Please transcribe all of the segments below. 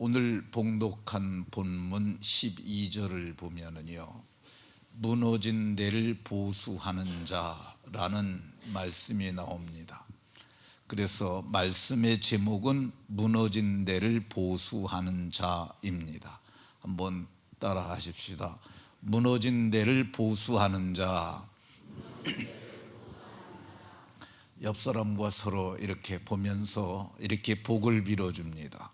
오늘 봉독한 본문 12절을 보면은요, 무너진 데를 보수하는 자라는 말씀이 나옵니다. 그래서 말씀의 제목은 무너진 데를 보수하는 자입니다. 한번 따라 하십시다. 무너진 데를 보수하는 자. 옆 사람과 서로 이렇게 보면서 이렇게 복을 빌어줍니다.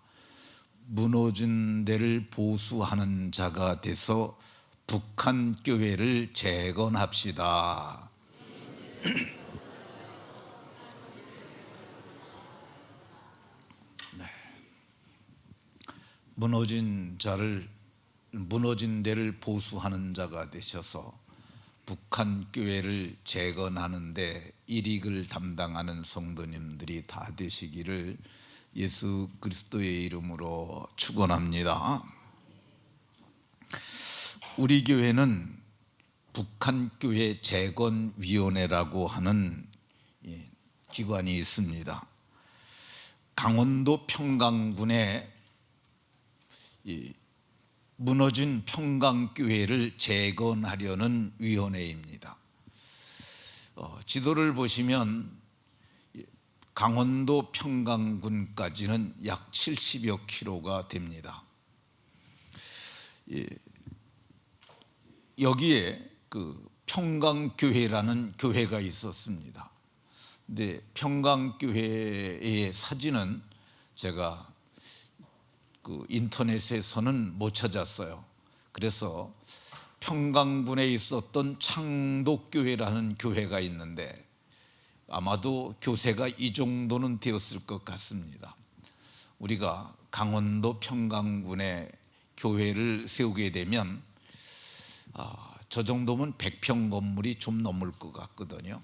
무너진 데를 보수하는 자가 돼서 북한 교회를 재건합시다. 네. 무너진 데를 보수하는 자가 되셔서 북한 교회를 재건하는데 일익을 담당하는 성도님들이 다 되시기를 예수 그리스도의 이름으로 축원합니다. 우리 교회는 북한 교회 재건위원회라고 하는 기관이 있습니다. 강원도 평강군에 무너진 평강교회를 재건하려는 위원회입니다. 지도를 보시면 강원도 평강군까지는 약 70여 킬로가 됩니다. 여기에 그 평강교회라는 교회가 있었습니다. 근데 평강교회의 사진은 제가 그 인터넷에서는 못 찾았어요. 그래서 평강군에 있었던 창독교회라는 교회가 있는데 아마도 교세가 이 정도는 되었을 것 같습니다. 우리가 강원도 평강군에 교회를 세우게 되면 저 정도면 100평 건물이 좀 넘을 것 같거든요.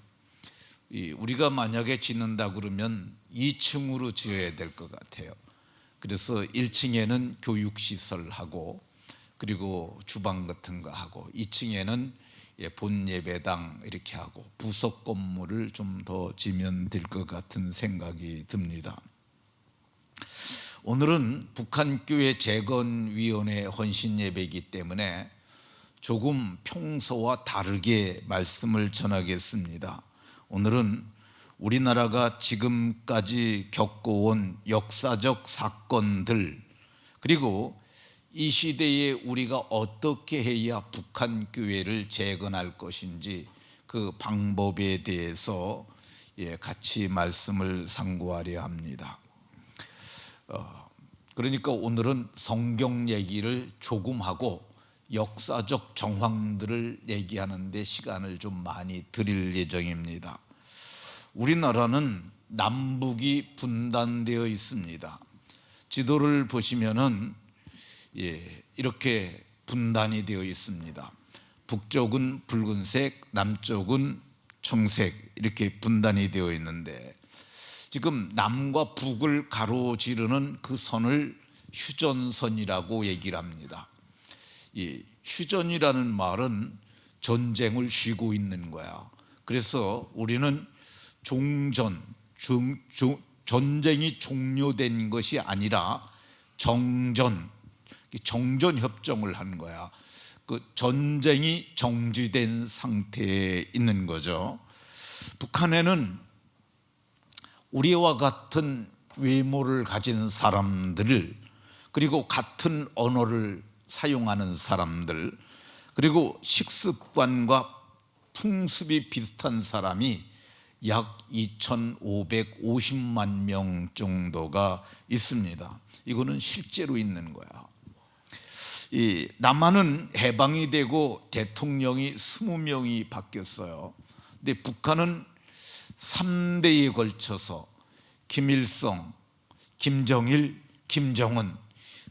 우리가 만약에 짓는다 그러면 2층으로 지어야 될 것 같아요. 그래서 1층에는 교육시설하고 그리고 주방 같은 거 하고 2층에는 본예배당 이렇게 하고 부속 건물을 좀 더 지면 될 것 같은 생각이 듭니다. 오늘은 북한교회 재건위원회 헌신예배이기 때문에 조금 평소와 다르게 말씀을 전하겠습니다. 오늘은 우리나라가 지금까지 겪어온 역사적 사건들, 그리고 이 시대에 우리가 어떻게 해야 북한 교회를 재건할 것인지 그 방법에 대해서 같이 말씀을 상고하려 합니다. 그러니까 오늘은 성경 얘기를 조금 하고 역사적 정황들을 얘기하는 데 시간을 좀 많이 드릴 예정입니다. 우리나라는 남북이 분단되어 있습니다. 지도를 보시면은 이렇게 분단이 되어 있습니다. 북쪽은 붉은색, 남쪽은 청색 이렇게 분단이 되어 있는데 지금 남과 북을 가로지르는 그 선을 휴전선이라고 얘기를 합니다. 휴전이라는 말은 전쟁을 쉬고 있는 거야. 그래서 우리는 전쟁이 종료된 것이 아니라 정전협정을 한 거야. 그 전쟁이 정지된 상태에 있는 거죠. 북한에는 우리와 같은 외모를 가진 사람들, 그리고 같은 언어를 사용하는 사람들, 그리고 식습관과 풍습이 비슷한 사람이 약 2,550만 명 정도가 있습니다. 이거는 실제로 있는 거야. 남한은 해방이 되고 대통령이 20명이 바뀌었어요. 근데 북한은 3대에 걸쳐서 김일성, 김정일, 김정은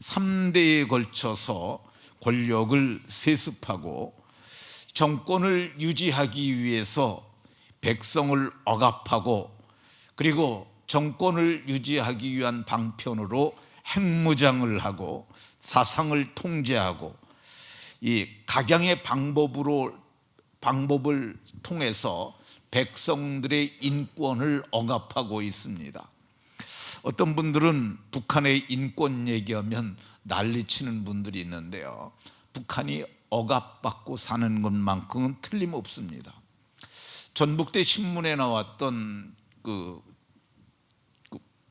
3대에 걸쳐서 권력을 세습하고 정권을 유지하기 위해서 백성을 억압하고 그리고 정권을 유지하기 위한 방편으로 핵무장을 하고 사상을 통제하고 이 각양의 방법을 통해서 백성들의 인권을 억압하고 있습니다. 어떤 분들은 북한의 인권 얘기하면 난리치는 분들이 있는데요, 북한이 억압받고 사는 것만큼은 틀림없습니다. 전북대 신문에 나왔던 그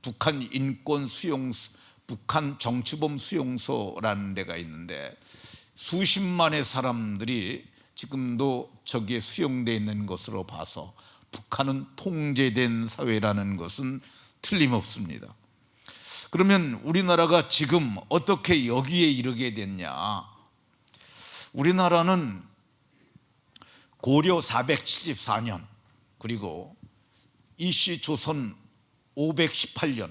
북한 인권 수용소, 북한 정치범 수용소라는 데가 있는데 수십만의 사람들이 지금도 저기에 수용되어 있는 것으로 봐서 북한은 통제된 사회라는 것은 틀림없습니다. 그러면 우리나라가 지금 어떻게 여기에 이르게 됐냐? 우리나라는 고려 474년 그리고 이씨 조선 518년,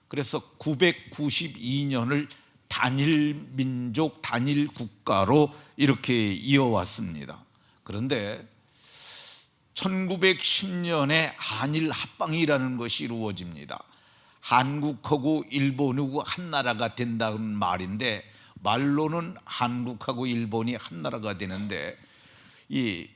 그래서 992년을 단일 민족, 단일 국가로 이렇게 이어왔습니다. 그런데 1910년에 한일 합방이라는 것이 이루어집니다. 한국하고 일본하고 한 나라가 된다는 말인데, 말로는 한국하고 일본이 한 나라가 되는데 이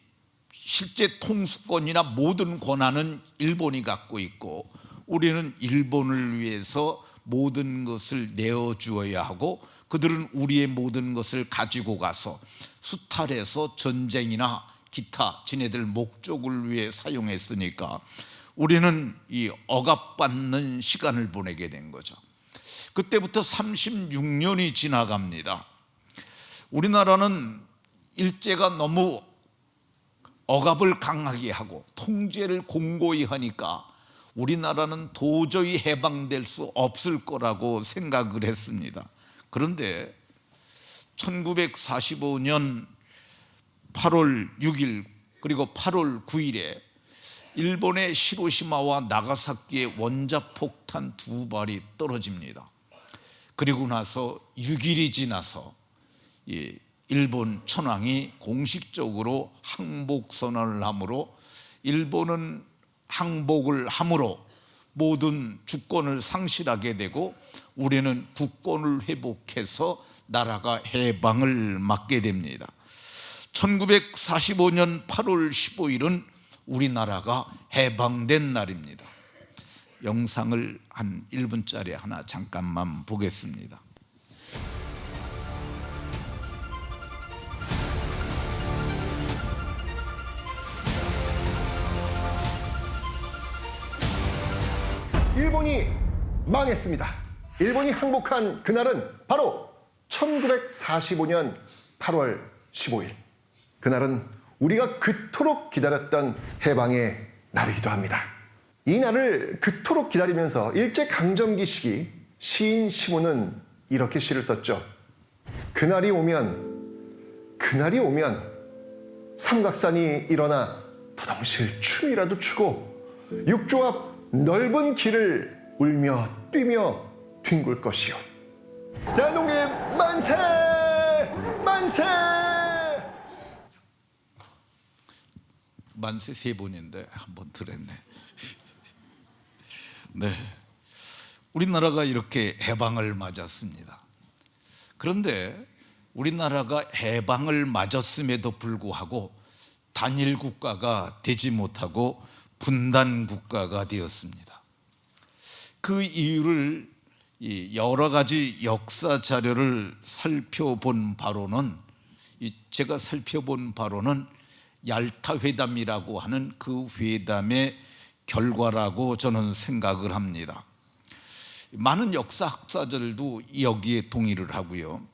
실제 통수권이나 모든 권한은 일본이 갖고 있고 우리는 일본을 위해서 모든 것을 내어주어야 하고 그들은 우리의 모든 것을 가지고 가서 수탈해서 전쟁이나 기타 지네들 목적을 위해 사용했으니까 우리는 이 억압받는 시간을 보내게 된 거죠. 그때부터 36년이 지나갑니다. 우리나라는 일제가 너무 억압을 강하게 하고 통제를 공고히 하니까 우리나라는 도저히 해방될 수 없을 거라고 생각을 했습니다. 그런데 1945년 8월 6일 그리고 8월 9일에 일본의 히로시마와 나가사키에 원자폭탄 2발이 떨어집니다. 그리고 나서 6일이 지나서 일본 천황이 공식적으로 항복선언을 하므로 일본은 항복을 함으로 모든 주권을 상실하게 되고 우리는 국권을 회복해서 나라가 해방을 맞게 됩니다. 1945년 8월 15일은 우리나라가 해방된 날입니다. 영상을 한 1분짜리 하나 잠깐만 보겠습니다. 일본이 망했습니다. 일본이 항복한 그날은 바로 1945년 8월 15일. 그날은 우리가 그토록 기다렸던 해방의 날이기도 합니다. 이 날을 그토록 기다리면서 일제강점기 시기 시인 시몬은 이렇게 시를 썼죠. 그날이 오면 삼각산이 일어나 더덩실 춤이라도 추고 육조 앞 넓은 길을 울며 뛰며 뒹굴 것이요. 대한독립 만세! 만세! 만세 3번인데 한 번 들었네. 네, 우리나라가 이렇게 해방을 맞았습니다. 그런데 우리나라가 해방을 맞았음에도 불구하고 단일 국가가 되지 못하고 분단 국가가 되었습니다. 그 이유를 여러 가지 역사 자료를 살펴본 바로는 얄타 회담이라고 하는 그 회담의 결과라고 저는 생각을 합니다. 많은 역사학자들도 여기에 동의를 하고요.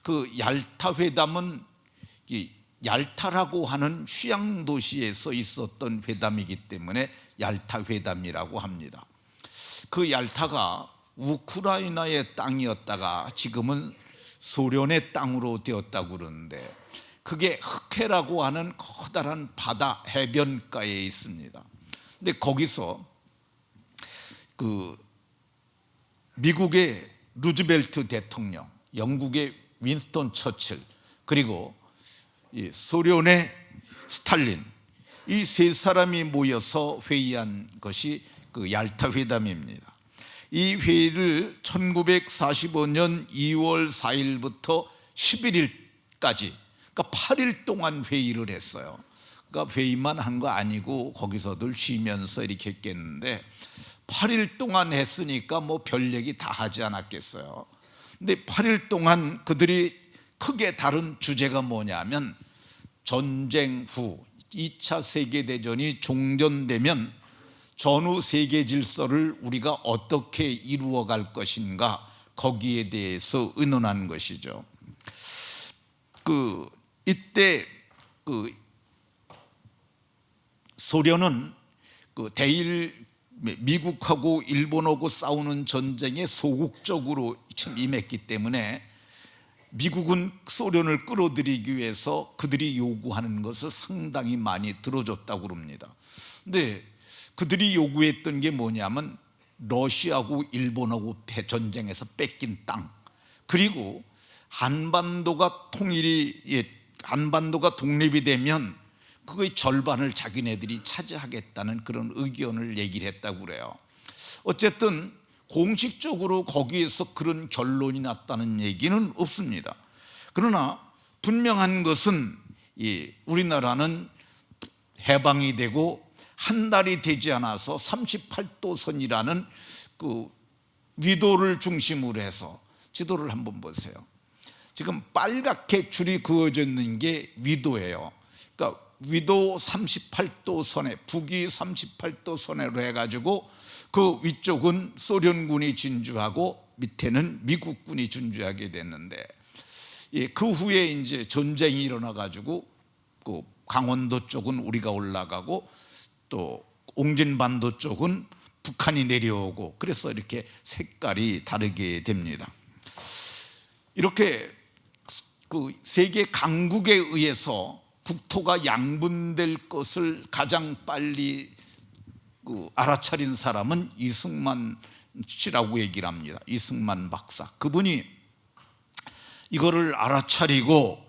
그 얄타 회담은 얄타라고 하는 휴양 도시에서 있었던 회담이기 때문에 얄타 회담이라고 합니다. 그 얄타가 우크라이나의 땅이었다가 지금은 소련의 땅으로 되었다고 그러는데 그게 흑해라고 하는 커다란 바다 해변가에 있습니다. 근데 거기서 그 미국의 루즈벨트 대통령, 영국의 윈스턴 처칠, 그리고 소련의 스탈린, 이 세 사람이 모여서 회의한 것이 그 얄타 회담입니다. 이 회의를 1945년 2월 4일부터 11일까지, 그러니까 8일 동안 회의를 했어요. 그러니까 회의만 한 거 아니고 거기서들 쉬면서 이렇게 했겠는데 8일 동안 했으니까 뭐 별 얘기 다 하지 않았겠어요. 근데 8일 동안 그들이 크게 다룬 주제가 뭐냐면 전쟁 후 2차 세계대전이 종전되면 전후 세계 질서를 우리가 어떻게 이루어갈 것인가, 거기에 대해서 의논한 것이죠. 이때 소련은 대일 미국하고 일본하고 싸우는 전쟁에 소극적으로 참 임했기 때문에 미국은 소련을 끌어들이기 위해서 그들이 요구하는 것을 상당히 많이 들어줬다고 그럽니다. 근데 그들이 요구했던 게 뭐냐면 러시아하고 일본하고 전쟁에서 뺏긴 땅, 그리고 한반도가 독립이 되면 그거의 절반을 자기네들이 차지하겠다는 그런 의견을 얘기를 했다고 그래요. 어쨌든 공식적으로 거기에서 그런 결론이 났다는 얘기는 없습니다. 그러나 분명한 것은 우리나라는 해방이 되고 한 달이 되지 않아서 38도선이라는 그 위도를 중심으로 해서 지도를 한번 보세요. 지금 빨갛게 줄이 그어져 있는 게 위도예요. 그러니까 위도 38도선에, 북위 38도선으로 해가지고 그 위쪽은 소련군이 진주하고 밑에는 미국군이 진주하게 됐는데, 그 후에 이제 전쟁이 일어나가지고 그 강원도 쪽은 우리가 올라가고 또 옹진반도 쪽은 북한이 내려오고, 그래서 이렇게 색깔이 다르게 됩니다. 이렇게 그 세계 강국에 의해서 국토가 양분될 것을 가장 빨리 알아차린 사람은 이승만 씨라고 얘기를 합니다. 이승만 박사. 그분이 이거를 알아차리고,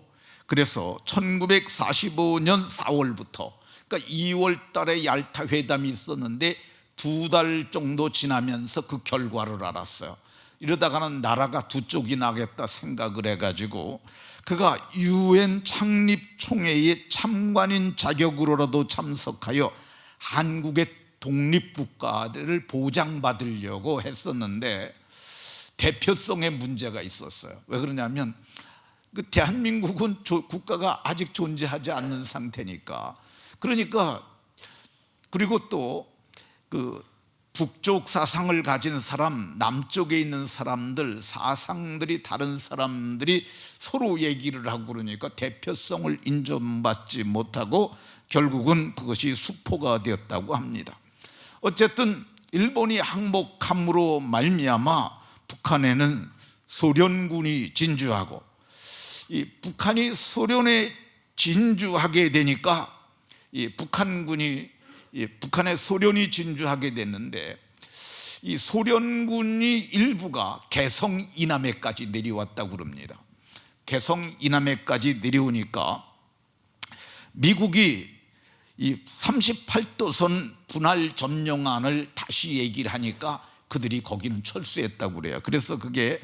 그래서 1945년 4월부터, 그러니까 2월 달에 얄타 회담이 있었는데 2달 정도 지나면서 그 결과를 알았어요. 이러다가는 나라가 두 쪽이 나겠다 생각을 해가지고 그가 UN 창립총회의 참관인 자격으로라도 참석하여 한국의 독립국가를 보장받으려고 했었는데 대표성에 문제가 있었어요. 왜 그러냐면 대한민국은 국가가 아직 존재하지 않는 상태니까. 그러니까, 그리고 또 북쪽 사상을 가진 사람, 남쪽에 있는 사람들, 사상들이 다른 사람들이 서로 얘기를 하고 그러니까 대표성을 인정받지 못하고 결국은 그것이 수포가 되었다고 합니다. 어쨌든 일본이 항복함으로 말미암아 북한에는 소련군이 진주하고, 이 북한이 소련에 진주하게 되니까 북한의 소련이 진주하게 됐는데, 이 소련군이 일부가 개성 이남해까지 내려왔다고 그럽니다. 개성 이남해까지 내려오니까 미국이 이 38도선 분할 점령안을 다시 얘기를 하니까 그들이 거기는 철수했다고 그래요. 그래서 그게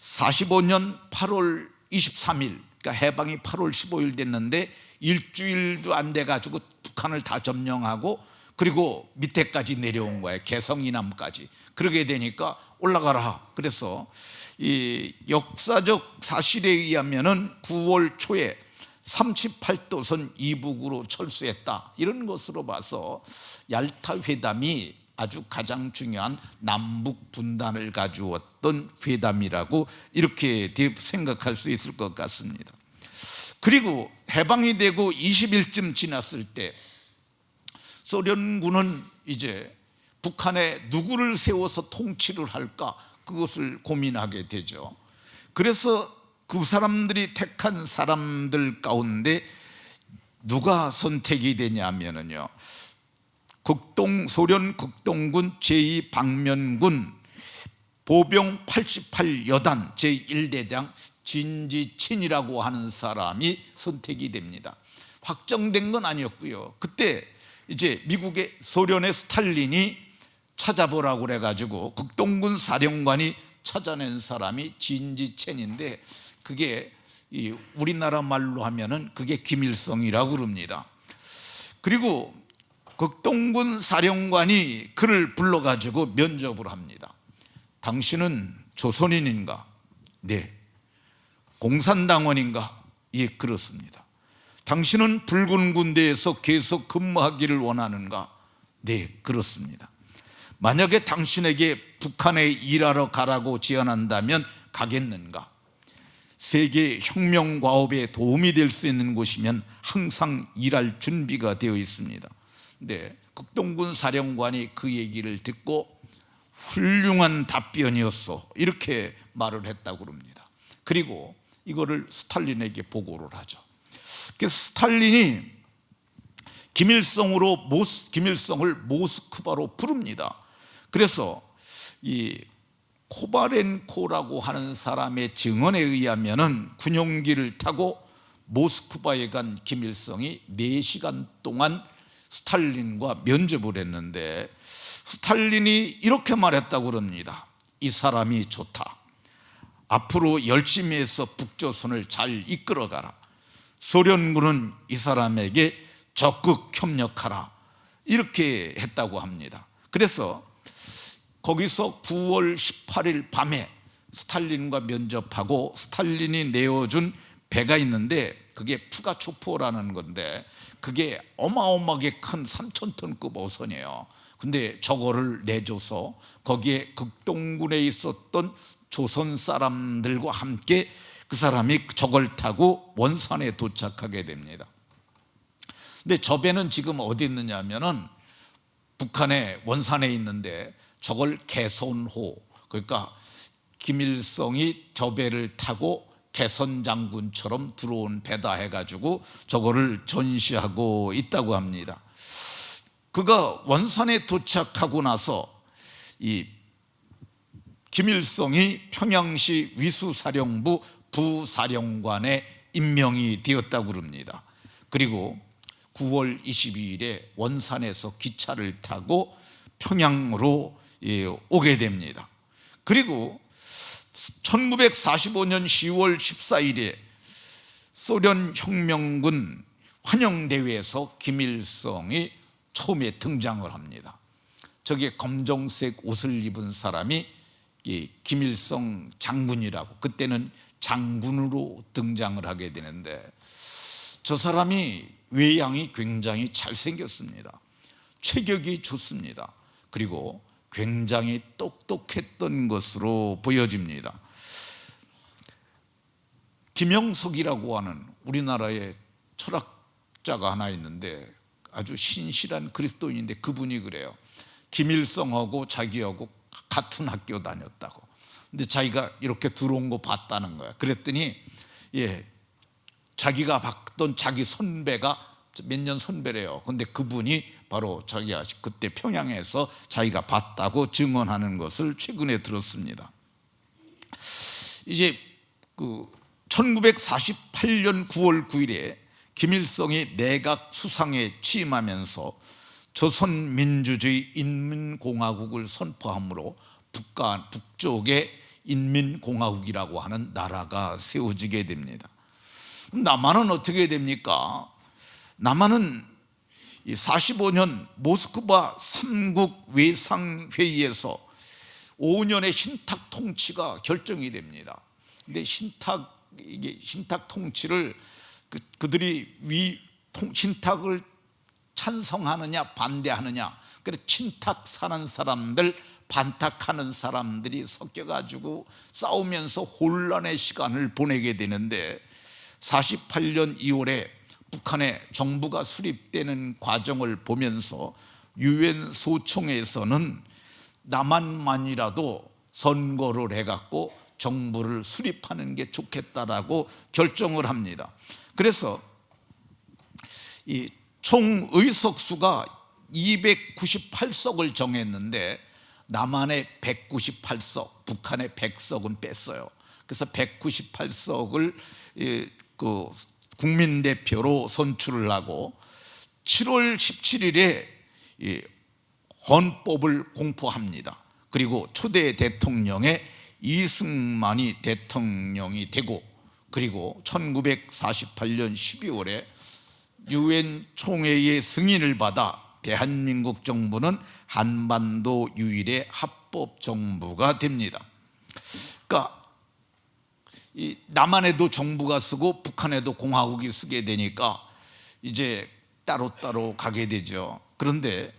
45년 8월 23일, 그러니까 해방이 8월 15일 됐는데 일주일도 안 돼가지고 북한을 다 점령하고, 그리고 밑에까지 내려온 거예요. 개성 이남까지. 그러게 되니까 올라가라. 그래서 이 역사적 사실에 의하면은 9월 초에 38도선 이북으로 철수했다, 이런 것으로 봐서 얄타 회담이 아주 가장 중요한 남북 분단을 가져왔던 회담이라고 이렇게 생각할 수 있을 것 같습니다. 그리고 해방이 되고 20일쯤 지났을 때 소련군은 이제 북한에 누구를 세워서 통치를 할까, 그것을 고민하게 되죠. 그래서 그 사람들이 택한 사람들 가운데 누가 선택이 되냐면요, 소련 극동군 제2방면군 보병 88여단 제1대장 진지친이라고 하는 사람이 선택이 됩니다. 확정된 건 아니었고요. 그때 이제 소련의 스탈린이 찾아보라고 그래가지고 극동군 사령관이 찾아낸 사람이 진지첸인데, 그게 우리나라 말로 하면은 그게 김일성이라고 그럽니다. 그리고 극동군 사령관이 그를 불러가지고 면접을 합니다. 당신은 조선인인가? 네. 공산당원인가? 예, 그렇습니다. 당신은 붉은 군대에서 계속 근무하기를 원하는가? 네, 그렇습니다. 만약에 당신에게 북한에 일하러 가라고 제안한다면 가겠는가? 세계 혁명 과업에 도움이 될 수 있는 곳이면 항상 일할 준비가 되어 있습니다. 네, 극동군 사령관이 그 얘기를 듣고 훌륭한 답변이었어, 이렇게 말을 했다고 합니다. 그리고 이거를 스탈린에게 보고를 하죠. 그래서 스탈린이 김일성을 모스크바로 부릅니다. 그래서 이 코바렌코라고 하는 사람의 증언에 의하면은 군용기를 타고 모스크바에 간 김일성이 4시간 동안 스탈린과 면접을 했는데, 스탈린이 이렇게 말했다고 합니다. 이 사람이 좋다. 앞으로 열심히 해서 북조선을 잘 이끌어가라. 소련군은 이 사람에게 적극 협력하라. 이렇게 했다고 합니다. 그래서 거기서 9월 18일 밤에 스탈린과 면접하고, 스탈린이 내어준 배가 있는데 그게 푸가초포라는 건데 그게 어마어마하게 큰 3,000톤급 어선이에요. 근데 저거를 내줘서 거기에 극동군에 있었던 조선 사람들과 함께 그 사람이 저걸 타고 원산에 도착하게 됩니다. 근데 저 배는 지금 어디 있느냐 하면은 북한의 원산에 있는데, 저걸 개선호, 그러니까 김일성이 저 배를 타고 개선 장군처럼 들어온 배다 해가지고 저거를 전시하고 있다고 합니다. 그가 원산에 도착하고 나서 이 김일성이 평양시 위수사령부 부사령관에 임명이 되었다고 합니다. 그리고 9월 22일에 원산에서 기차를 타고 평양으로 오게 됩니다. 그리고 1945년 10월 14일에 소련 혁명군 환영대회에서 김일성이 처음에 등장을 합니다. 저게 검정색 옷을 입은 사람이 김일성 장군이라고, 그때는 장군으로 등장을 하게 되는데, 저 사람이 외양이 굉장히 잘생겼습니다. 체격이 좋습니다. 그리고 굉장히 똑똑했던 것으로 보여집니다. 김영석이라고 하는 우리나라의 철학자가 하나 있는데 아주 신실한 그리스도인인데, 그분이 그래요. 김일성하고 자기하고 같은 학교 다녔다고. 근데 자기가 이렇게 들어온 거 봤다는 거야. 그랬더니 자기가 봤던 자기 선배가 몇 년 선배래요. 근데 그분이 바로 자기가 그때 평양에서 자기가 봤다고 증언하는 것을 최근에 들었습니다. 이제 1948년 9월 9일에 김일성이 내각 수상에 취임하면서 조선민주주의 인민공화국을 선포함으로 북쪽에 인민공화국이라고 하는 나라가 세워지게 됩니다. 남한은 어떻게 됩니까? 남한은 45년 모스크바 3국 외상회의에서 5년의 신탁 통치가 결정이 됩니다. 근데 신탁 통치를 그들이 신탁을 찬성하느냐 반대하느냐, 그래서 친탁사는 사람들 반탁하는 사람들이 섞여가지고 싸우면서 혼란의 시간을 보내게 되는데, 48년 2월에 북한의 정부가 수립되는 과정을 보면서 유엔 소총에서는 남한만이라도 선거를 해갖고 정부를 수립하는 게 좋겠다라고 결정을 합니다. 그래서 이 총 의석수가 298석을 정했는데 남한의 198석, 북한의 100석은 뺐어요. 그래서 198석을 국민대표로 선출을 하고 7월 17일에 헌법을 공포합니다. 그리고 초대 대통령의 이승만이 대통령이 되고, 그리고 1948년 12월에 유엔 총회의 승인을 받아 대한민국 정부는 한반도 유일의 합법 정부가 됩니다. 그러니까 이 남한에도 정부가 쓰고 북한에도 공화국이 쓰게 되니까 이제 따로따로 가게 되죠. 그런데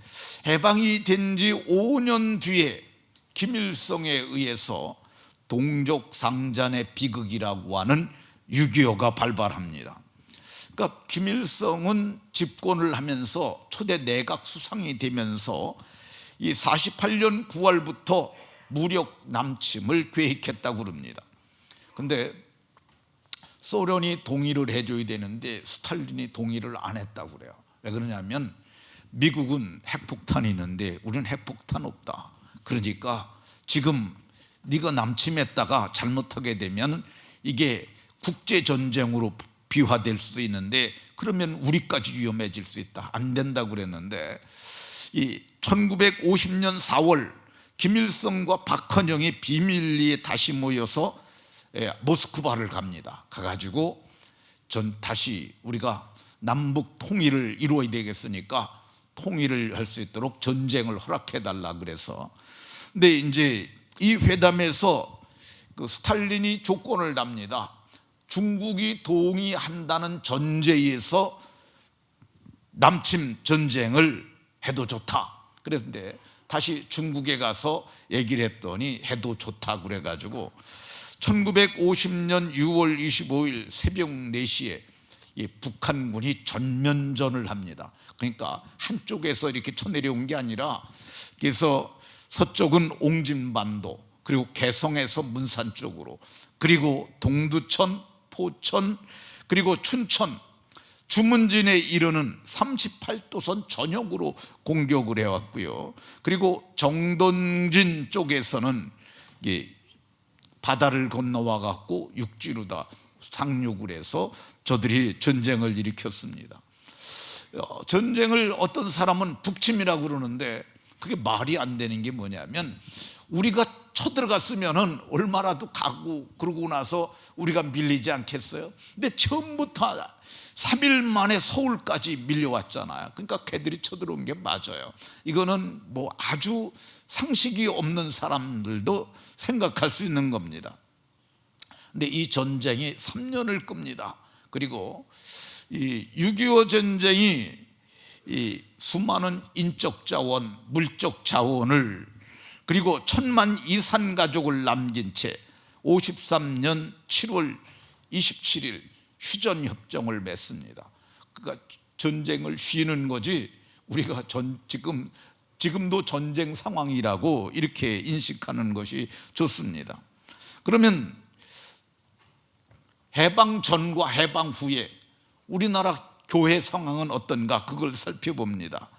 해방이 된 지 5년 뒤에 김일성에 의해서 동족상잔의 비극이라고 하는 6.25가 발발합니다. 그러니까 김일성은 집권을 하면서 초대 내각 수상이 되면서 이 48년 9월부터 무력 남침을 계획했다고 그럽니다. 근데 소련이 동의를 해줘야 되는데 스탈린이 동의를 안 했다고 그래요. 왜 그러냐면 미국은 핵폭탄이 있는데 우리는 핵폭탄 없다. 그러니까 지금 네가 남침했다가 잘못하게 되면 이게 국제전쟁으로 비화될 수도 있는데 그러면 우리까지 위험해질 수 있다. 안 된다고 그랬는데 이 1950년 4월 김일성과 박헌영이 비밀리에 다시 모여서 모스크바를 갑니다. 가가지고 다시 우리가 남북 통일을 이루어야 되겠으니까 통일을 할 수 있도록 전쟁을 허락해달라 그래서. 근데 이제 이 회담에서 그 스탈린이 조건을 답니다. 중국이 동의한다는 전제에서 남침 전쟁을 해도 좋다. 그랬는데 다시 중국에 가서 얘기를 했더니 해도 좋다 그래가지고 1950년 6월 25일 새벽 4시에 이 북한군이 전면전을 합니다. 그러니까 한쪽에서 이렇게 쳐내려온 게 아니라 그래서 서쪽은 옹진반도 그리고 개성에서 문산 쪽으로 그리고 동두천, 포천 그리고 춘천 주문진에 이르는 38도선 전역으로 공격을 해왔고요. 그리고 정동진 쪽에서는 바다를 건너와 갖고 육지로 다 상륙을 해서 저들이 전쟁을 일으켰습니다. 전쟁을 어떤 사람은 북침이라고 그러는데 그게 말이 안 되는 게 뭐냐면 우리가 쳐들어갔으면은 얼마라도 가고 그러고 나서 우리가 밀리지 않겠어요? 근데 처음부터 3일 만에 서울까지 밀려왔잖아요. 그러니까 걔들이 쳐들어온 게 맞아요. 이거는 뭐 아주 상식이 없는 사람들도 생각할 수 있는 겁니다. 근데 이 전쟁이 3년을 끕니다. 그리고 이 6.25 전쟁이 이 수많은 인적 자원, 물적 자원을 그리고 1000만 이산 가족을 남긴 채 53년 7월 27일 휴전협정을 맺습니다. 그러니까 전쟁을 쉬는 거지 우리가 지금도 전쟁 상황이라고 이렇게 인식하는 것이 좋습니다. 그러면 해방 전과 해방 후에 우리나라 교회 상황은 어떤가 그걸 살펴봅니다.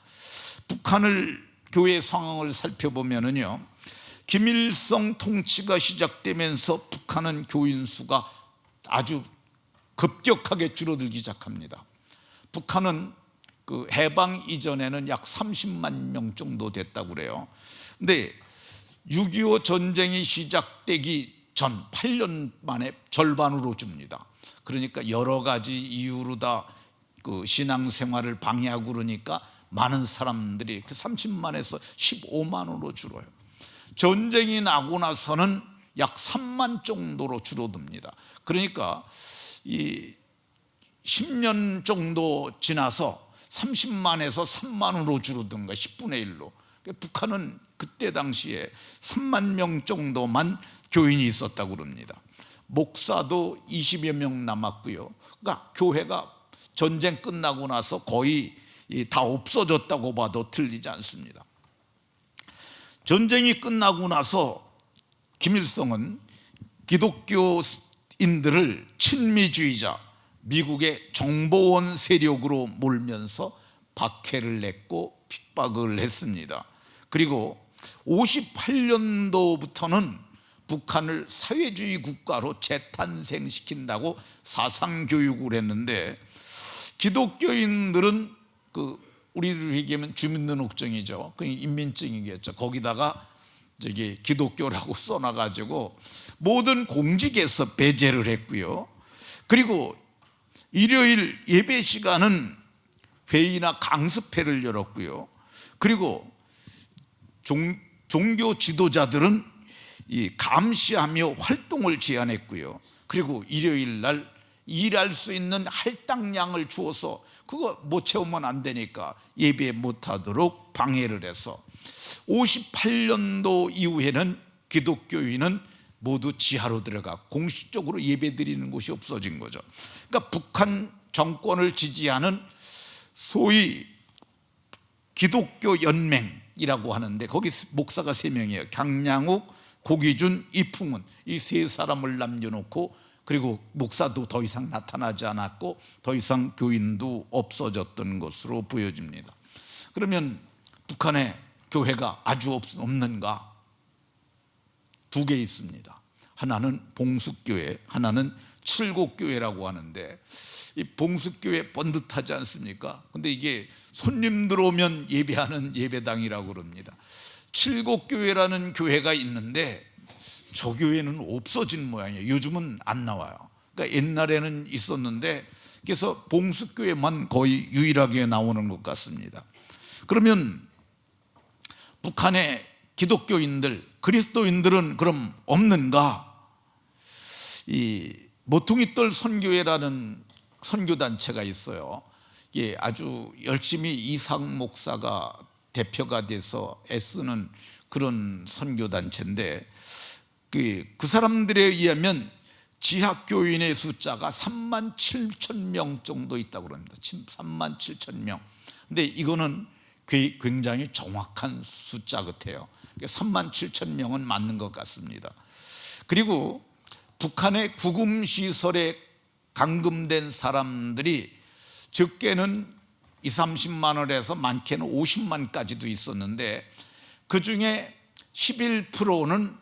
북한을 교회 상황을 살펴보면은요, 김일성 통치가 시작되면서 북한은 교인 수가 아주 급격하게 줄어들기 시작합니다. 북한은 그 해방 이전에는 약 30만 명 정도 됐다고 그래요. 근데 6.25 전쟁이 시작되기 전 8년 만에 절반으로 줍니다. 그러니까 여러 가지 이유로 다 그 신앙생활을 방해하고 그러니까 많은 사람들이 30만에서 15만으로 줄어요. 전쟁이 나고 나서는 약 3만 정도로 줄어듭니다. 그러니까 이 10년 정도 지나서 30만에서 3만으로 줄어든 거야. 10분의 1로. 북한은 그때 당시에 3만 명 정도만 교인이 있었다고 그럽니다. 목사도 20여 명 남았고요. 그러니까 교회가 전쟁 끝나고 나서 거의 다 없어졌다고 봐도 틀리지 않습니다. 전쟁이 끝나고 나서 김일성은 기독교인들을 친미주의자, 미국의 정보원 세력으로 몰면서 박해를 냈고 핍박을 했습니다. 그리고 58년도부터는 북한을 사회주의 국가로 재탄생시킨다고 사상교육을 했는데 기독교인들은 우리를 얘기하면 주민등록증이죠. 그 인민증이겠죠. 거기다가 저기 기독교라고 써놔가지고 모든 공직에서 배제를 했고요. 그리고 일요일 예배 시간은 회의나 강습회를 열었고요. 그리고 종교 지도자들은 이 감시하며 활동을 제한했고요. 그리고 일요일 날 일할 수 있는 할당량을 주어서 그거 못 채우면 안 되니까 예배 못하도록 방해를 해서 58년도 이후에는 기독교인은 모두 지하로 들어가 공식적으로 예배 드리는 곳이 없어진 거죠. 그러니까 북한 정권을 지지하는 소위 기독교 연맹이라고 하는데 거기 목사가 3명이에요. 강량욱, 고기준, 이풍은, 이 3사람을 남겨놓고, 그리고 목사도 더 이상 나타나지 않았고 더 이상 교인도 없어졌던 것으로 보여집니다. 그러면 북한에 교회가 아주 없는가? 2개 있습니다. 하나는 봉숙교회, 하나는 칠곡교회라고 하는데, 이 봉숙교회 번듯하지 않습니까? 근데 이게 손님 들어오면 예배하는 예배당이라고 그럽니다. 칠곡교회라는 교회가 있는데 저 교회는 없어진 모양이에요. 요즘은 안 나와요. 그러니까 옛날에는 있었는데, 그래서 봉숙교회만 거의 유일하게 나오는 것 같습니다. 그러면 북한의 기독교인들, 그리스도인들은 그럼 없는가? 이 모퉁이돌 선교회라는 선교단체가 있어요. 이게 아주 열심히 이상 목사가 대표가 돼서 애쓰는 그런 선교단체인데, 그 사람들에 의하면 지하교인의 숫자가 3만 7천 명 정도 있다고 합니다. 3만 7천 명. 근데 이거는 굉장히 정확한 숫자 같아요. 3만 7천 명은 맞는 것 같습니다. 그리고 북한의 구금시설에 감금된 사람들이 적게는 20-30만 원에서 많게는 50만까지도 있었는데, 그 중에 11%는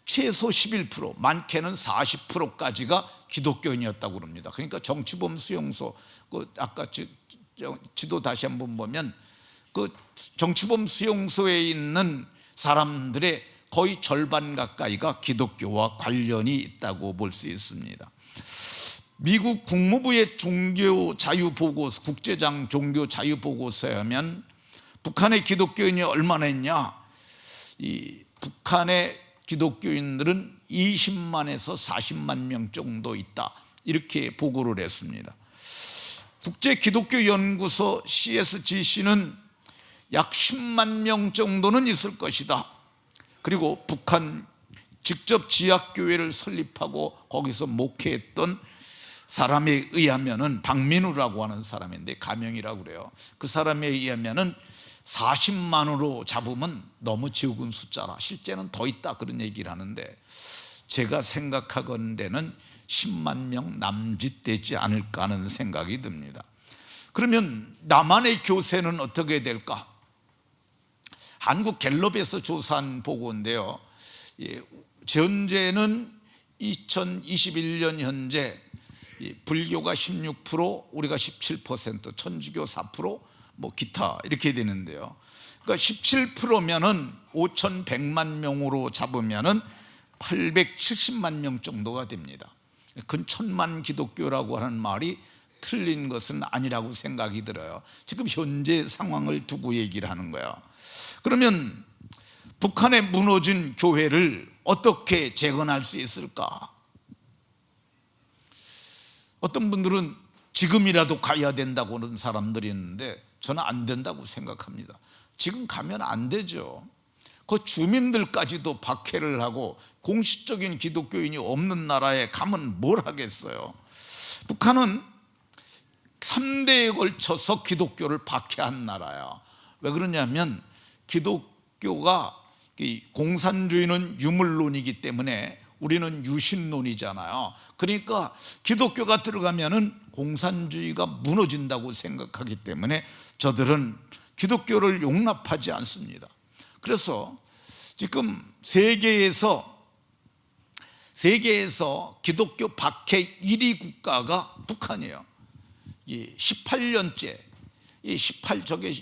최소 11%, 많게는 40%까지가 기독교인이었다고 합니다. 그러니까 정치범 수용소, 그 아까 지도 다시 한번 보면 그 정치범 수용소에 있는 사람들의 거의 절반 가까이가 기독교와 관련이 있다고 볼 수 있습니다. 미국 국무부의 종교자유보고서, 국제장 종교자유보고서에 하면 북한의 기독교인이 얼마나 있냐, 이 북한의 기독교인들은 20만에서 40만 명 정도 있다, 이렇게 보고를 했습니다. 국제기독교연구소 CSGC는 약 10만 명 정도는 있을 것이다. 그리고 북한 직접 지하교회를 설립하고 거기서 목회했던 사람에 의하면은, 박민우라고 하는 사람인데 가명이라고 그래요. 그 사람에 의하면은 40만으로 잡으면 너무 적은 숫자라, 실제는 더 있다, 그런 얘기를 하는데, 제가 생각하건대는 10만 명 남짓되지 않을까 하는 생각이 듭니다. 그러면 남한의 교세는 어떻게 될까? 한국 갤럽에서 조사한 보고인데요, 현재는 2021년 현재 불교가 16%, 우리가 17%, 천주교 4%, 뭐 기타 이렇게 되는데요. 그러니까 17%면은 5,100만 명으로 잡으면은 870만 명 정도가 됩니다. 근 1,000만 기독교라고 하는 말이 틀린 것은 아니라고 생각이 들어요. 지금 현재 상황을 두고 얘기를 하는 거예요. 그러면 북한에 무너진 교회를 어떻게 재건할 수 있을까? 어떤 분들은 지금이라도 가야 된다고 하는 사람들이 있는데, 저는 안 된다고 생각합니다. 지금 가면 안 되죠. 그 주민들까지도 박해를 하고 공식적인 기독교인이 없는 나라에 가면 뭘 하겠어요. 북한은 3대에 걸쳐서 기독교를 박해한 나라야. 왜 그러냐면 기독교가, 공산주의는 유물론이기 때문에 우리는 유신론이잖아요. 그러니까 기독교가 들어가면은 공산주의가 무너진다고 생각하기 때문에 저들은 기독교를 용납하지 않습니다. 그래서 지금 세계에서 기독교 박해 1위 국가가 북한이에요. 18년째, 저게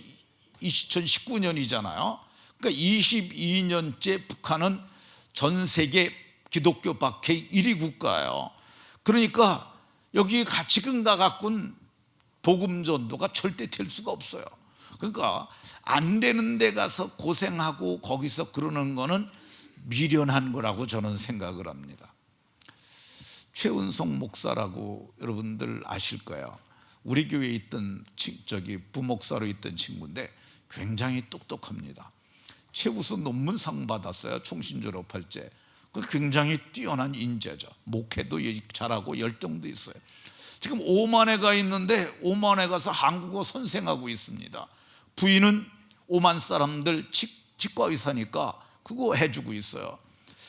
2019년이잖아요. 그러니까 22년째 북한은 전 세계 기독교 박해 1위 국가예요. 그러니까 여기 지금 가갖고는 복음 전도가 절대 될 수가 없어요. 그러니까 안 되는 데 가서 고생하고 거기서 그러는 거는 미련한 거라고 저는 생각을 합니다. 최은성 목사라고 여러분들 아실 거예요. 우리 교회에 있던 부목사로 있던 친구인데 굉장히 똑똑합니다. 최우수 논문상 받았어요. 총신 졸업할 때. 굉장히 뛰어난 인재죠. 목회도 잘하고 열정도 있어요. 지금 오만에 가 있는데 오만에 가서 한국어 선생하고 있습니다. 부인은 오만 사람들 치과 의사니까 그거 해주고 있어요.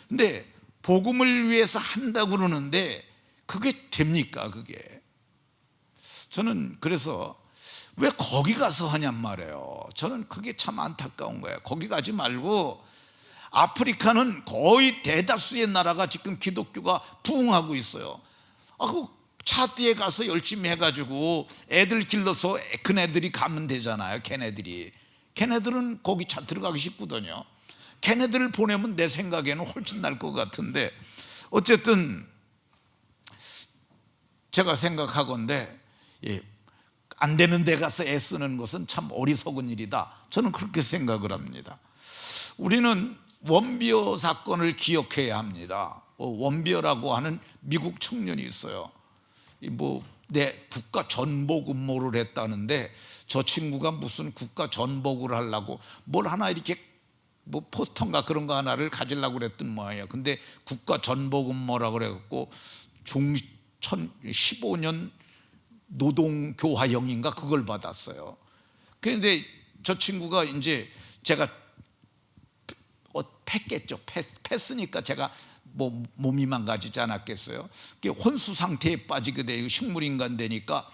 근데 복음을 위해서 한다고 그러는데 그게 됩니까? 그게 저는 그래서 왜 거기 가서 하냔 말이에요. 저는 그게 참 안타까운 거예요. 거기 가지 말고 아프리카는 거의 대다수의 나라가 지금 기독교가 부흥하고 있어요. 그 차트에 가서 열심히 해가지고 애들 길러서 그네들이 가면 되잖아요. 걔네들은 거기 차 들어가기 쉽거든요. 걔네들을 보내면 내 생각에는 훨씬 나을 것 같은데, 어쨌든 제가 생각하건대 안 되는 데 가서 애쓰는 것은 참 어리석은 일이다, 저는 그렇게 생각을 합니다. 우리는 원비어 사건을 기억해야 합니다. 원비어라고 하는 미국 청년이 있어요. 내 국가 전복 음모를 했다는데 저 친구가 무슨 국가 전복을 하려고 뭘 하나 이렇게 포스터인가 그런 거 하나를 가지려고 그랬던 모양이에요. 근데 국가 전복 음모라고 그래갖고 15년 노동교화형인가 그걸 받았어요. 그런데 저 친구가 이제 제가 팼겠죠. 팼으니까 제가 몸이 망가지지 않았겠어요. 혼수 상태에 빠지게 되고 식물인간 되니까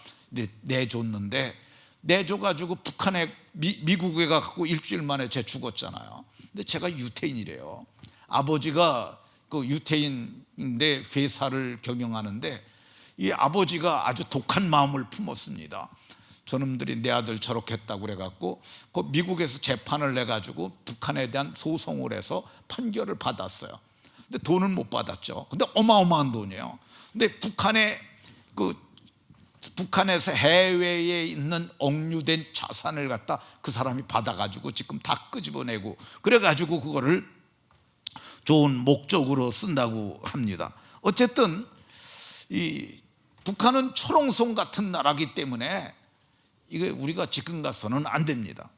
내줬는데, 내줘가지고 북한에 미국에 가고 일주일 만에 제 죽었잖아요. 근데 제가 유태인이래요. 아버지가 그 유태인인데 회사를 경영하는데 이 아버지가 아주 독한 마음을 품었습니다. 저놈들이 내 아들 저렇게 했다고 그래갖고 그 미국에서 재판을 내가지고 북한에 대한 소송을 해서 판결을 받았어요. 근데 돈은 못 받았죠. 근데 어마어마한 돈이에요. 근데 북한에서 해외에 있는 억류된 자산을 갖다 그 사람이 받아가지고 지금 다 끄집어내고 그래가지고 그거를 좋은 목적으로 쓴다고 합니다. 어쨌든 이 북한은 초롱성 같은 나라기 때문에 이게 우리가 지금 가서는 안 됩니다.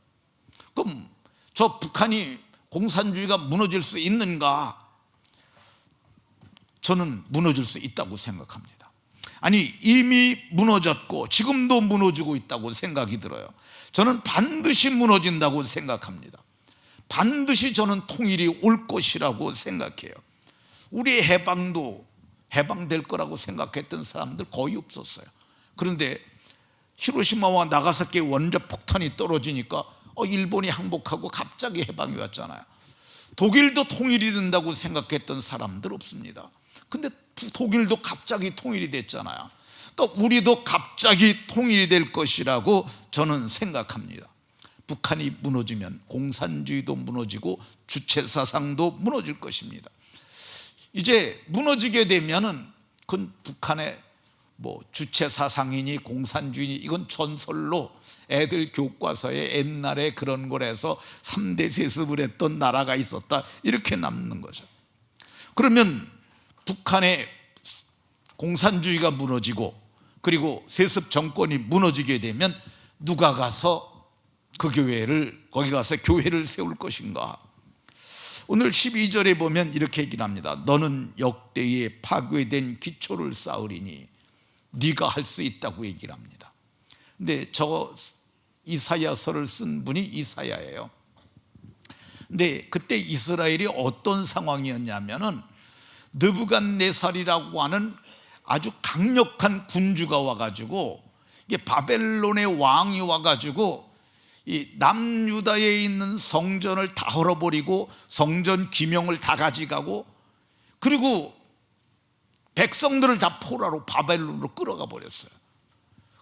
그럼 저 북한이 공산주의가 무너질 수 있는가? 저는 무너질 수 있다고 생각합니다. 아니, 이미 무너졌고 지금도 무너지고 있다고 생각이 들어요. 저는 반드시 무너진다고 생각합니다. 반드시 저는 통일이 올 것이라고 생각해요. 우리 해방될 거라고 생각했던 사람들 거의 없었어요. 그런데 히로시마와 나가사키 원자 폭탄이 떨어지니까 일본이 항복하고 갑자기 해방이 왔잖아요. 독일도 통일이 된다고 생각했던 사람들 없습니다. 근데 독일도 갑자기 통일이 됐잖아요. 그러니까 우리도 갑자기 통일이 될 것이라고 저는 생각합니다. 북한이 무너지면 공산주의도 무너지고 주체사상도 무너질 것입니다. 이제 무너지게 되면은 그건 북한의 주체사상이니 공산주의니 이건 전설로 애들 교과서에 옛날에 그런 거라서 3대 세습을 했던 나라가 있었다 이렇게 남는 거죠. 그러면 북한의 공산주의가 무너지고 그리고 세습 정권이 무너지게 되면 누가 가서 거기 가서 교회를 세울 것인가? 오늘 12절에 보면 이렇게 얘기를 합니다. 너는 역대에 파괴된 기초를 쌓으리니 네가 할 수 있다고 얘기를 합니다. 근데 저 이사야서를 쓴 분이 이사야예요. 근데 그때 이스라엘이 어떤 상황이었냐면은 느부갓네살이라고 하는 아주 강력한 군주가 와가지고 이게 바벨론의 왕이 와가지고 이 남유다에 있는 성전을 다 헐어버리고 성전 기명을 다 가져가고 그리고 백성들을 다 포로로 바벨론으로 끌어가 버렸어요.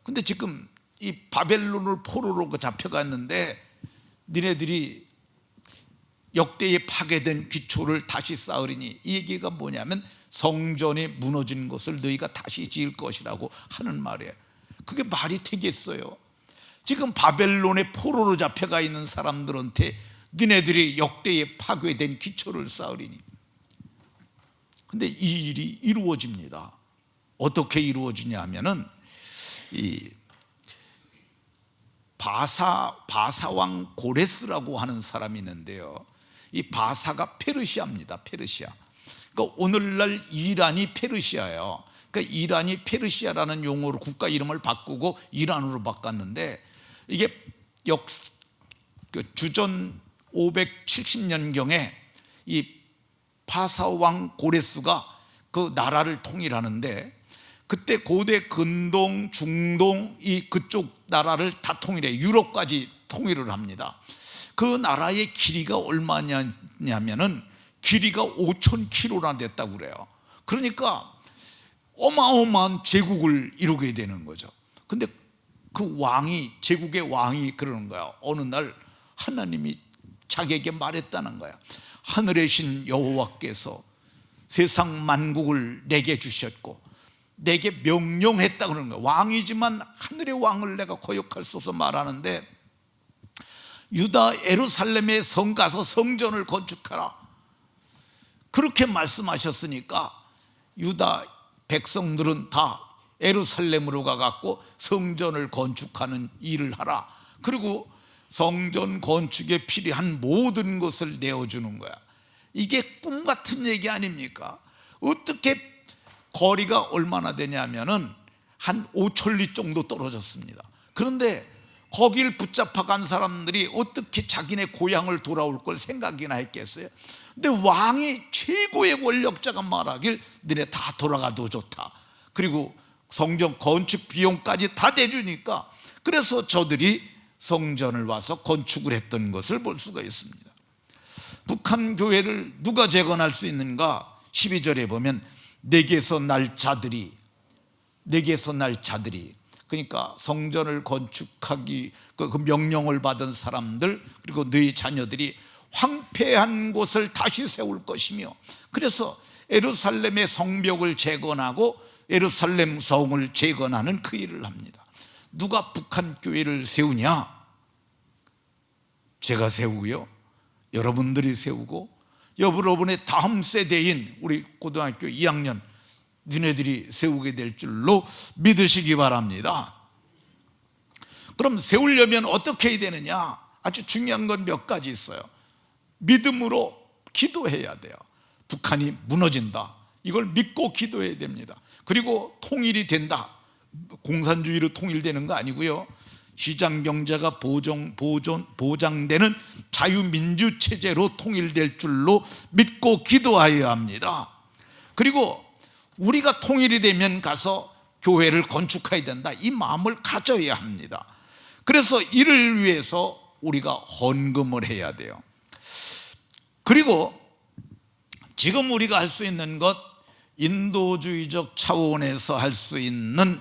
근데 지금 이 바벨론을 포로로 잡혀갔는데 니네들이 역대에 파괴된 기초를 다시 쌓으리니, 이 얘기가 뭐냐면 성전이 무너진 것을 너희가 다시 지을 것이라고 하는 말이에요. 그게 말이 되겠어요? 지금 바벨론의 포로로 잡혀가 있는 사람들한테 너네들이 역대에 파괴된 기초를 쌓으리니. 근데 이 일이 이루어집니다. 어떻게 이루어지냐 하면은 이 바사왕 고레스라고 하는 사람이 있는데요, 이 바사가 페르시아입니다. 페르시아. 그러니까 오늘날 이란이 페르시아예요. 그러니까 이란이 페르시아라는 용어로 국가 이름을 바꾸고 이란으로 바꿨는데, 이게 주전 570년경에 이 바사왕 고레스가 그 나라를 통일하는데, 그때 고대 근동, 중동 이 그쪽 나라를 다 통일해 유럽까지 통일을 합니다. 그 나라의 길이가 얼마냐면은 길이가 5,000km나 됐다고 그래요. 그러니까 어마어마한 제국을 이루게 되는 거죠. 근데 그 왕이, 제국의 왕이 그러는 거야. 어느 날 하나님이 자기에게 말했다는 거야. 하늘의 신 여호와께서 세상 만국을 내게 주셨고 내게 명령했다 그러는 거야. 왕이지만 하늘의 왕을 내가 거역할 수 없어 말하는데, 유다 예루살렘에 성 가서 성전을 건축하라, 그렇게 말씀하셨으니까 유다 백성들은 다 예루살렘으로 가갖고 성전을 건축하는 일을 하라. 그리고 성전 건축에 필요한 모든 것을 내어주는 거야. 이게 꿈 같은 얘기 아닙니까? 어떻게 거리가 얼마나 되냐면은 한 5천리 정도 떨어졌습니다. 그런데 거길 붙잡아 간 사람들이 어떻게 자기네 고향을 돌아올 걸 생각이나 했겠어요? 근데 왕이 최고의 권력자가 말하길 너네 다 돌아가도 좋다, 그리고 성전 건축 비용까지 다 대주니까, 그래서 저들이 성전을 와서 건축을 했던 것을 볼 수가 있습니다. 북한 교회를 누가 재건할 수 있는가? 12절에 보면 내게서 날 자들이, 내게서 날 자들이, 그러니까 성전을 건축하기 그 명령을 받은 사람들, 그리고 너희 자녀들이 황폐한 곳을 다시 세울 것이며, 그래서 예루살렘의 성벽을 재건하고 예루살렘 성을 재건하는 그 일을 합니다. 누가 북한 교회를 세우냐? 제가 세우고요, 여러분들이 세우고 여러분의 다음 세대인 우리 고등학교 2학년 니네들이 세우게 될 줄로 믿으시기 바랍니다. 그럼 세우려면 어떻게 해야 되느냐? 아주 중요한 건 몇 가지 있어요. 믿음으로 기도해야 돼요. 북한이 무너진다, 이걸 믿고 기도해야 됩니다. 그리고 통일이 된다, 공산주의로 통일되는 거 아니고요, 시장 경제가 보장되는 자유민주 체제로 통일될 줄로 믿고 기도하여야 합니다. 그리고 우리가 통일이 되면 가서 교회를 건축해야 된다, 이 마음을 가져야 합니다. 그래서 이를 위해서 우리가 헌금을 해야 돼요. 그리고 지금 우리가 할 수 있는 것, 인도주의적 차원에서 할 수 있는,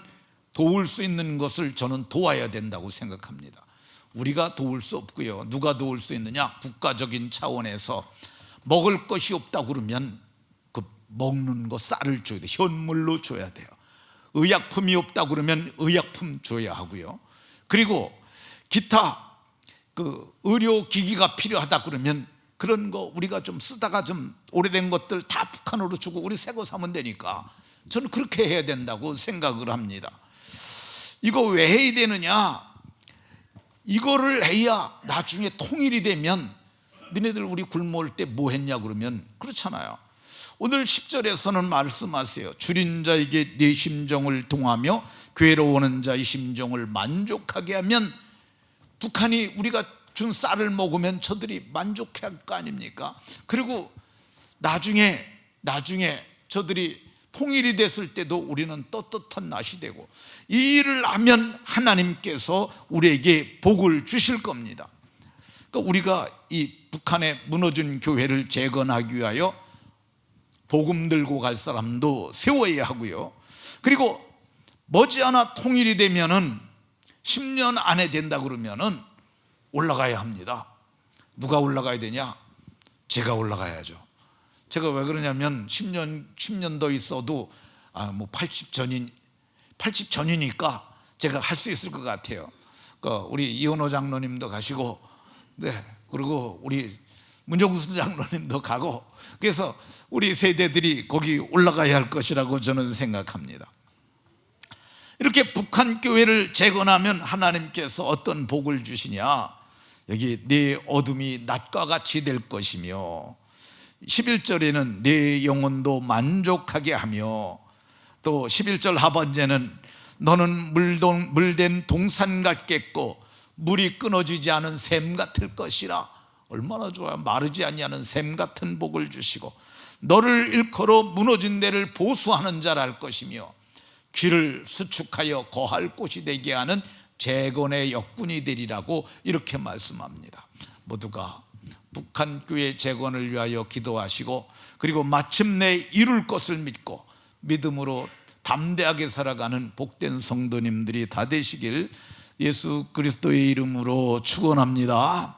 도울 수 있는 것을 저는 도와야 된다고 생각합니다. 우리가 도울 수 없고요. 누가 도울 수 있느냐? 국가적인 차원에서 먹을 것이 없다고 그러면 그 먹는 거 쌀을 줘야 돼요. 현물로 줘야 돼요. 의약품이 없다고 그러면 의약품 줘야 하고요. 그리고 기타 그 의료기기가 필요하다 그러면 그런 거 우리가 좀 쓰다가 좀 오래된 것들 다 북한으로 주고 우리 새 거 사면 되니까 저는 그렇게 해야 된다고 생각을 합니다. 이거 왜 해야 되느냐? 이거를 해야 나중에 통일이 되면 너네들 우리 굶어올 때 뭐 했냐 그러면 그렇잖아요. 오늘 10절에서는 말씀하세요. 줄인 자에게 네 심정을 통하며 괴로워하는 자의 심정을 만족하게 하면, 북한이 우리가 준 쌀을 먹으면 저들이 만족할 거 아닙니까? 그리고 나중에 저들이 통일이 됐을 때도 우리는 떳떳한 낯이 되고, 이 일을 하면 하나님께서 우리에게 복을 주실 겁니다. 그러니까 우리가 이 북한에 무너진 교회를 재건하기 위하여 복음 들고 갈 사람도 세워야 하고요. 그리고 머지않아 통일이 되면은 10년 안에 된다 그러면은 올라가야 합니다. 누가 올라가야 되냐? 제가 올라가야죠. 제가 왜 그러냐면 10년 더 있어도 80 전이니까 제가 할 수 있을 것 같아요. 우리 이원호 장로님도 가시고, 네, 그리고 우리 문정수 장로님도 가고, 그래서 우리 세대들이 거기 올라가야 할 것이라고 저는 생각합니다. 이렇게 북한 교회를 재건하면 하나님께서 어떤 복을 주시냐? 여기 내 어둠이 낮과 같이 될 것이며, 11절에는 내 영혼도 만족하게 하며, 또 11절 하반절에는 너는 물된 동산 같겠고 물이 끊어지지 않은 샘 같을 것이라. 얼마나 좋아요. 마르지 아니하는 샘 같은 복을 주시고, 너를 일컬어 무너진 데를 보수하는 자라 할 것이며, 귀를 수축하여 거할 곳이 되게 하는 재건의 역군이 되리라고 이렇게 말씀합니다. 모두가 북한 교회 재건을 위하여 기도하시고, 그리고 마침내 이룰 것을 믿고 믿음으로 담대하게 살아가는 복된 성도님들이 다 되시길 예수 그리스도의 이름으로 축원합니다.